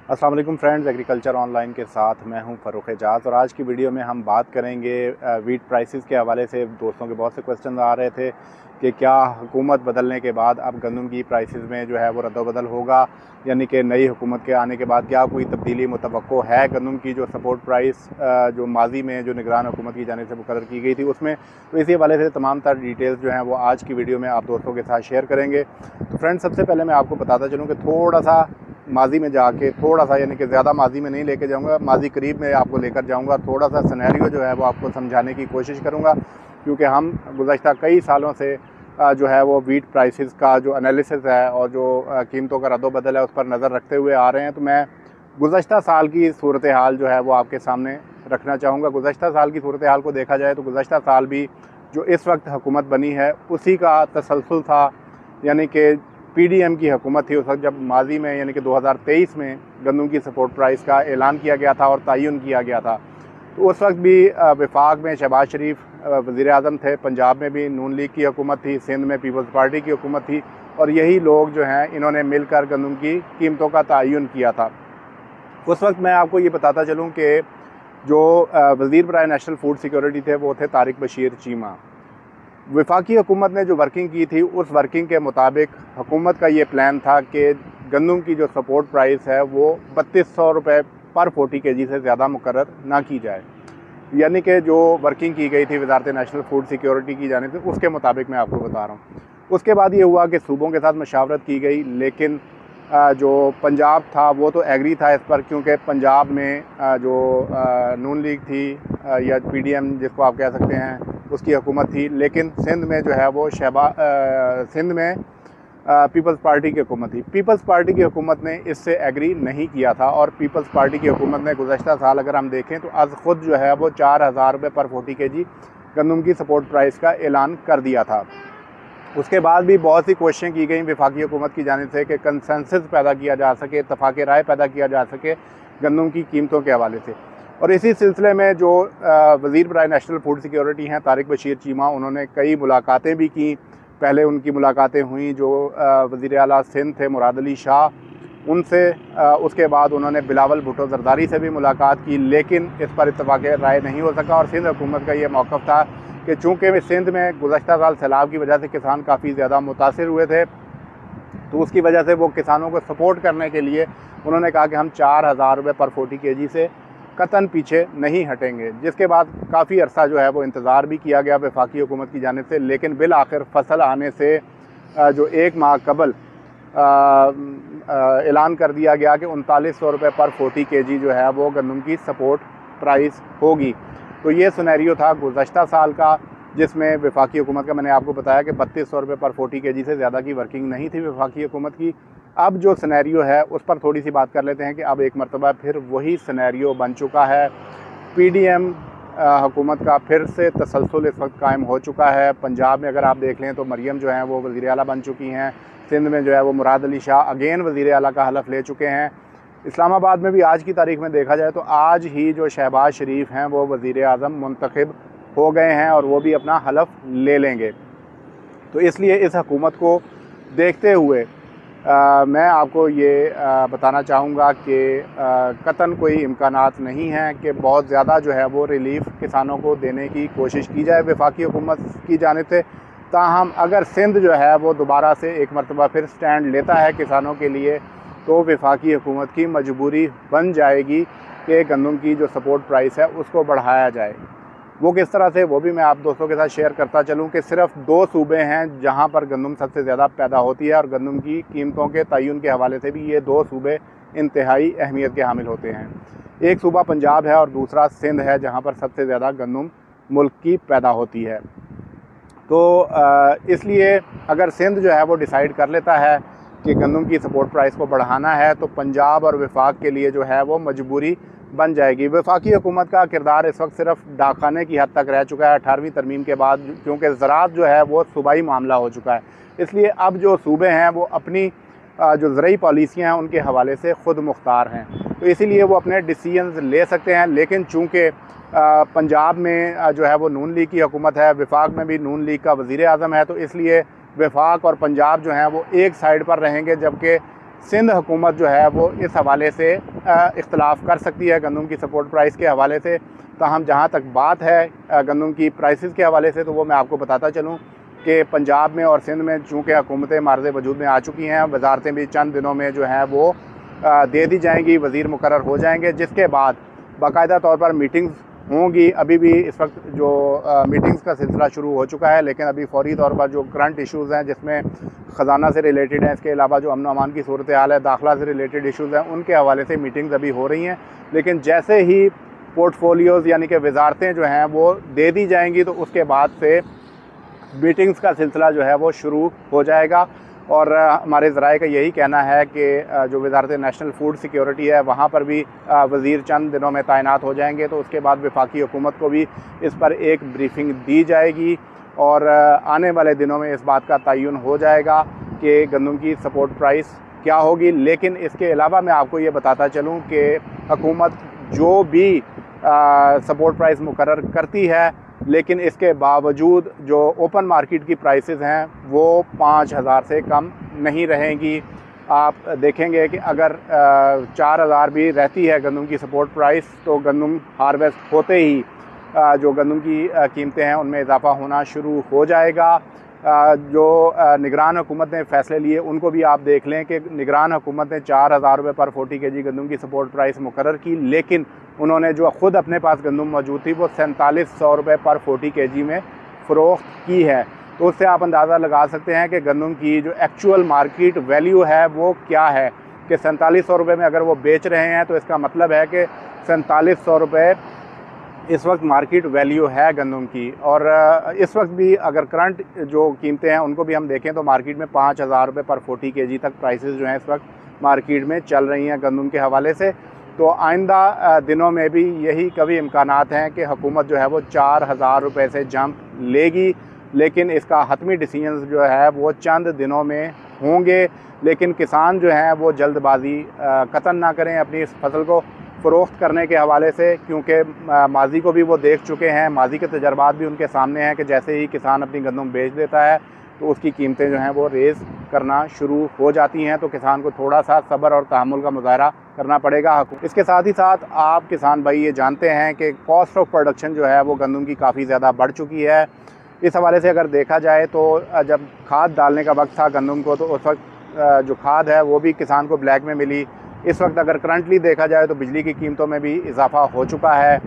अस्सलाम वालेकुम friends, agriculture online के साथ मैं हूं फ़ारूक एजाज़। और आज की वीडियो में हम बात करेंगे वीट प्राइसेस के हवाले से। दोस्तों के बहुत से क्वेश्चन आ रहे थे कि क्या हुकूमत बदलने के बाद अब गंदम की प्राइसेस में जो है वो रद्द-बदल होगा, यानी कि नई हुकूमत के आने के बाद क्या कोई तब्दीली मुतवक्को है। गंदम की जो सपोर्ट प्राइस जो माजी में जो निगरान हुकूमत की जानिब से मुकर्रर की गई थी उसमें, तो इसी हवाले से तमाम तर डिटेल्स जो हैं वो आज की वीडियो में आप दोस्तों के साथ शेयर करेंगे। तो फ्रेंड्स, सबसे पहले मैं आपको बताता चलूँ कि थोड़ा सा माजी में जाके, थोड़ा सा यानी कि ज़्यादा माजी में नहीं लेके जाऊंगा, माजी करीब में आपको लेकर जाऊंगा। थोड़ा सा सिनेरियो जो है वो आपको समझाने की कोशिश करूंगा, क्योंकि हम गुज़श्ता कई सालों से जो है वो वीट प्राइसेस का जो एनालिसिस है और जो कीमतों का रद्द-बदल है उस पर नज़र रखते हुए आ रहे हैं। तो मैं गुज़श्ता साल की सूरत हाल जो है वो आपके सामने रखना चाहूँगा। गुज़श्ता साल की सूरत हाल को देखा जाए तो गुज़श्ता साल भी जो इस वक्त हुकूमत बनी है उसी का तसलसल था, यानी कि पीडीएम की हुकूमत थी उस वक्त, जब माजी में यानी कि 2023 में गंदम की सपोर्ट प्राइस का ऐलान किया गया था और तयन किया गया था। तो उस वक्त भी वफाक में शहबाज शरीफ वज़ीर आज़म थे, पंजाब में भी नून लीग की हुकूमत थी, सिंध में पीपल्स पार्टी की हुकूमत थी, और यही लोग जो हैं इन्होंने मिलकर गंदम की कीमतों का तयन किया था। उस वक्त मैं आपको ये बताता चलूँ कि जो वज़ीर बराए नेशनल फूड सिक्योरिटी थे वो थे तारिक बशीर चीमा। वफाकी हुकूमत ने जो वर्किंग की थी उस वर्किंग के मुताबिक हुकूमत का ये प्लान था कि गंदम की जो सपोर्ट प्राइस है वो 3200 रुपये पर 40 kg से ज़्यादा मुकर्रर ना की जाए, यानी कि जो वर्किंग की गई थी वज़ारत नेशनल फूड सिक्योरिटी की जानिब से, उसके मुताबिक मैं आपको बता रहा हूँ। उसके बाद ये हुआ कि सूबों के साथ मशावरत की गई, लेकिन जो पंजाब था वो तो एग्री था इस पर, क्योंकि पंजाब में जो नून लीग थी या पीडीएम जिसको आप कह सकते हैं उसकी हुकूमत थी, लेकिन सिंध में जो है वो सिंध में पीपल्स पार्टी की हुकूमत थी। पीपल्स पार्टी की हुकूमत ने इससे एग्री नहीं किया था, और पीपल्स पार्टी की हुकूमत ने गुज़श्ता साल अगर हम देखें तो आज ख़ुद जो है वो 4000 रुपये पर 40 kg गंदम की सपोर्ट प्राइस का ऐलान कर दिया था। उसके बाद भी बहुत सी कोशिशें की गई वफाकी हुकूमत की जानिब से कि कंसेंसस पैदा किया जा सके, इत्तफाक़ राय पैदा किया जा सके गंदम की कीमतों के हवाले से। और इसी सिलसिले में जो वज़ीर बराए नेशनल फूड सिक्योरिटी हैं तारिक बशीर चीमा, उन्होंने कई मुलाकातें भी की। पहले उनकी मुलाकातें हुई जो वज़ीर आला सिंध थे मुराद अली शाह, उनसे। उसके बाद उन्होंने बिलावल भुट्टो ज़रदारी से भी मुलाकात की, लेकिन इस पर इत्तफाक़ राय नहीं हो सका। और सिंध हुकूमत का ये मौक़िफ़ था कि चूँकि सिंध में गुज़श्ता साल सैलाब की वजह से किसान काफ़ी ज़्यादा मुतासिर हुए थे, तो उसकी वजह से वो किसानों को सपोर्ट करने के लिए उन्होंने कहा कि हम 4000 रुपये पर 40 kg से कतन पीछे नहीं हटेंगे। जिसके बाद काफ़ी अरसा जो है वो इंतज़ार भी किया गया वफाकी हुकूमत की जानिब से, लेकिन बिल आखिर फसल आने से जो 1 माह कबल ऐलान कर दिया गया कि 3900 रुपये पर 40 kg जो है वो गंदम की सपोर्ट प्राइस होगी। तो ये सिनेरियो था गुज़श्ता साल का, जिसमें वफाकी हुकूमत का मैंने आपको बताया कि 3200 रुपये पर 40 kg से ज़्यादा की वर्किंग नहीं थी वफाकी हुकूमत की। अब जो सिनेरियो है उस पर थोड़ी सी बात कर लेते हैं कि अब एक मरतबा फिर वही सिनेरियो बन चुका है। पीडीएम हुकूमत का फिर से तसलसल इस वक्त कायम हो चुका है। पंजाब में अगर आप देख लें तो मरियम जो हैं वो वज़ीर आला बन चुकी हैं। सिंध में जो है वो मुराद अली शाह अगेन वज़ीर आला का हलफ ले चुके हैं। इस्लामाबाद में भी आज की तारीख़ में देखा जाए तो आज ही जो शहबाज शरीफ हैं वो वज़ीर आज़म मुंतखब हो गए हैं और वो भी अपना हलफ ले लेंगे। तो इसलिए इस हुकूमत को देखते हुए मैं आपको ये बताना चाहूँगा कि कतन कोई इम्कानात नहीं हैं कि बहुत ज़्यादा जो है वो रिलीफ़ किसानों को देने की कोशिश की जाए वफाकी हुकूमत की जानिब से। ताहम अगर सिंध जो है वो दोबारा से एक मरतबा फिर स्टैंड लेता है किसानों के लिए, तो वफाकी हुकूमत की मजबूरी बन जाएगी कि गंदम की जो सपोर्ट प्राइस है उसको बढ़ाया जाए। वो किस तरह से, वो भी मैं आप दोस्तों के साथ शेयर करता चलूँ कि सिर्फ 2 सूबे हैं जहां पर गंदम सबसे ज़्यादा पैदा होती है, और गंदम की कीमतों के तयन के हवाले से भी ये 2 सूबे इंतहाई अहमियत के हामिल होते हैं। एक सूबा पंजाब है और दूसरा सिंध है, जहां पर सबसे ज़्यादा गंदम मुल्क की पैदा होती है। तो इसलिए अगर सिंध जो है वो डिसाइड कर लेता है कि गंदम की सपोर्ट प्राइस को बढ़ाना है, तो पंजाब और वफाक के लिए जो है वो मजबूरी बन जाएगी। वफाकी हुकूमत का किरदार इस वक्त सिर्फ डाखाने की हद तक रह चुका है 18वीं तरमीम के बाद, क्योंकि ज़राअत जो है वो सूबाई मामला हो चुका है। इसलिए अब जो सूबे हैं वो अपनी जो ज़रई पॉलिसियाँ हैं उनके हवाले से ख़ुद मुख्तार हैं, तो इसीलिए वो अपने डिसीजंस ले सकते हैं। लेकिन चूँकि पंजाब में जो है वो नून लीग की हुकूमत है, वफाक में भी नून लीग का वज़ीर आज़म है, तो इसलिए वफाक और पंजाब जो हैं वो एक साइड पर रहेंगे, जबकि सिंध हुकूमत जो है वो इस हवाले से इख्तलाफ कर सकती है गंदम की सपोर्ट प्राइस के हवाले से। ताहम जहाँ तक बात है गंदम की प्राइसेस के हवाले से, तो वो मैं आपको बताता चलूँ कि पंजाब में और सिंध में चूँकि हुकूमतें मार्ज़ वजूद में आ चुकी हैं, वजारतें भी चंद दिनों में जो हैं वो दे दी जाएंगी, वज़ीर मुकर्रर हो जाएंगे, जिसके बाद बाकायदा तौर पर मीटिंग्स होंगी। अभी भी इस वक्त जो मीटिंग्स का सिलसिला शुरू हो चुका है, लेकिन अभी फौरी तौर पर जो करंट इश्यूज़ हैं जिसमें ख़जाना से रिलेटेड हैं, इसके अलावा जो अमन अमान की सूरत हाल है, दाखिला से रिलेटेड इश्यूज़ हैं, उनके हवाले से मीटिंग्स अभी हो रही हैं। लेकिन जैसे ही पोर्टफोलियोज़ यानी कि वजारतें जो हैं वो दे दी जाएंगी, तो उसके बाद से मीटिंग्स का सिलसिला जो है वो शुरू हो जाएगा। और हमारे ज़राए का यही कहना है कि जो वज़ारत नेशनल फूड सिक्योरिटी है, वहाँ पर भी वज़ीर चंद दिनों में तैनात हो जाएंगे। तो उसके बाद वफाकी हुकूमत को भी इस पर एक ब्रीफिंग दी जाएगी और आने वाले दिनों में इस बात का तयन हो जाएगा कि गंदम की सपोर्ट प्राइस क्या होगी। लेकिन इसके अलावा मैं आपको ये बताता चलूँ कि हुकूमत जो भी सपोर्ट प्राइस मुकर्रर करती है, लेकिन इसके बावजूद जो ओपन मार्केट की प्राइसेस हैं वो 5,000 से कम नहीं रहेंगी। आप देखेंगे कि अगर 4,000 भी रहती है गंदम की सपोर्ट प्राइस, तो गंदम हार्वेस्ट होते ही जो गंदम की कीमतें हैं उनमें इजाफा होना शुरू हो जाएगा। जो निगरान हुकूमत ने फ़ैसले लिए उनको भी आप देख लें कि निगरान हुकूमत ने 4,000 रुपये पर 40 kg गंदम की सपोर्ट प्राइस मुकर्रर की, लेकिन उन्होंने जो ख़ुद अपने पास गंदम मौजूद थी वो 4700 रुपये पर 40 kg में फ़रोख्त की है। तो उससे आप अंदाज़ा लगा सकते हैं कि गंदम की जो एक्चुअल मार्केट वैल्यू है वो क्या है, कि 4700 रुपये में अगर वो बेच रहे हैं तो इसका मतलब है कि 4700 रुपये इस वक्त मार्केट वैल्यू है गंदम की। और इस वक्त भी अगर करंट जो कीमतें हैं उनको भी हम देखें तो मार्केट में 5,000 रुपये पर 40 kg तक प्राइसेस जो हैं इस वक्त मार्केट में चल रही हैं गंदम के हवाले से। तो आइंदा दिनों में भी यही कभी इम्कानात हैं कि हुकूमत जो है वो 4,000 रुपये से जंप लेगी, लेकिन इसका हतमी डिसीजन जो है वो चंद दिनों में होंगे। लेकिन किसान जो हैं वो जल्दबाजी कतन ना करें अपनी इस फसल को फ़रोख्त करने के हवाले से, क्योंकि माजी को भी वो देख चुके हैं, माजी के तजर्बात भी उनके सामने हैं कि जैसे ही किसान अपनी गंदम बेच देता है तो उसकी कीमतें जो हैं वो रेज़ करना शुरू हो जाती हैं। तो किसान को थोड़ा सा सब्र और तहम्मुल का मुज़ाहरा करना पड़ेगा। इसके साथ ही साथ आप किसान भाई ये जानते हैं कि कॉस्ट ऑफ प्रोडक्शन जो है वो गंदम की काफ़ी ज़्यादा बढ़ चुकी है। इस हवाले से अगर देखा जाए तो जब खाद डालने का वक्त था गंदम को, तो उस वक्त जो खाद है वो भी किसान को ब्लैक में मिली। इस वक्त अगर करंटली देखा जाए तो बिजली की कीमतों में भी इजाफा हो चुका है।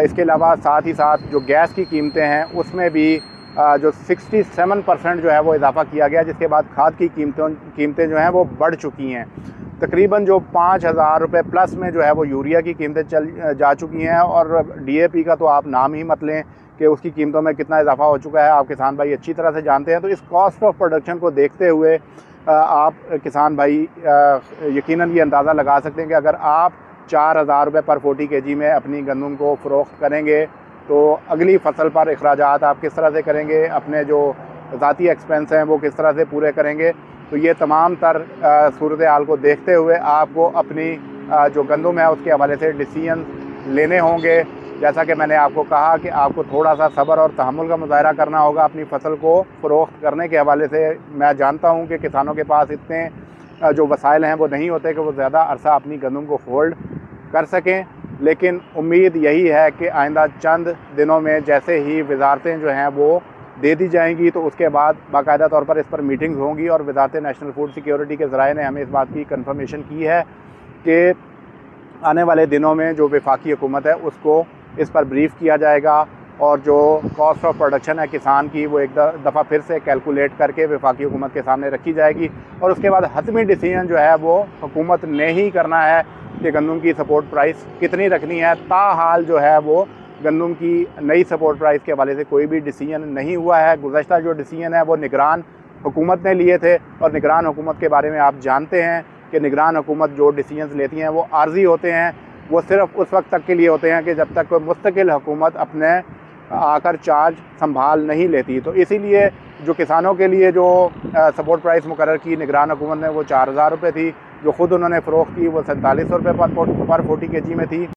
इसके अलावा साथ ही साथ जो गैस की कीमतें हैं उसमें भी जो 67% जो है वो इजाफा किया गया, जिसके बाद खाद की कीमतें जो हैं वो बढ़ चुकी हैं। तकरीबन जो 5,000 रुपये प्लस में जो है वो यूरिया की कीमतें जा चुकी हैं, और DAP का तो आप नाम ही मत लें कि उसकी कीमतों में कितना इजाफा हो चुका है, आप किसान भाई अच्छी तरह से जानते हैं। तो इस कॉस्ट ऑफ प्रोडक्शन को देखते हुए आप किसान भाई यकीनन ये अंदाज़ा लगा सकते हैं कि अगर आप 4,000 रुपये पर 40 kg में अपनी गंदम को फ़रोख्त करेंगे तो अगली फसल पर अखराजात आप किस तरह से करेंगे, अपने जो ज़ाती एक्सपेंस हैं वो किस तरह से पूरे करेंगे। तो ये तमाम तर सूरत हाल को देखते हुए आपको अपनी जो गंदम है उसके हवाले से डिसीजन लेने होंगे। जैसा कि मैंने आपको कहा कि आपको थोड़ा सा सब्र और तहम्मुल का मुज़ाहरा करना होगा अपनी फसल को फ़रोख्त करने के हवाले से। मैं जानता हूं कि किसानों के पास इतने जो वसाइल हैं वो नहीं होते कि वो ज़्यादा अरसा अपनी गंदम को होल्ड कर सकें, लेकिन उम्मीद यही है कि आइंदा चंद दिनों में जैसे ही वजारतें जो हैं वो दे दी जाएंगी तो उसके बाद बाकायदा तौर पर इस पर मीटिंग्स होंगी। और वजारत नेशनल फूड सिक्योरिटी के ज़राए ने हमें इस बात की कन्फर्मेशन की है कि आने वाले दिनों में जो वफाकी हुकूमत है उसको इस पर ब्रीफ़ किया जाएगा, और जो कॉस्ट ऑफ प्रोडक्शन है किसान की वो एक दफ़ा फिर से कैलकुलेट करके वफाकी हुकूमत के सामने रखी जाएगी। और उसके बाद हतमी डिसीजन जो है वो हुकूमत ने ही करना है कि गंदम की सपोर्ट प्राइस कितनी रखनी है। ताहाल जो है वो गंदम की नई सपोर्ट प्राइस के हवाले से कोई भी डिसीजन नहीं हुआ है। गुज़श्ता जो डिसीजन है वो निगरान हुकूमत ने लिए थे, और निगरान हुकूमत के बारे में आप जानते हैं कि निगरान हुकूमत जो डिसीजन लेती हैं वो आर्जी होते हैं, वो सिर्फ उस वक्त तक के लिए होते हैं कि जब तक कोई मुस्तकिल हुकूमत अपने आकर चार्ज संभाल नहीं लेती। तो इसीलिए जो किसानों के लिए जो सपोर्ट प्राइस मुकर्रर की निगरान हुकूमत ने वो 4,000 रुपये थी, जो ख़ुद उन्होंने फ़रोख्त की वो 4700 रुपये पर 40 kg में थी।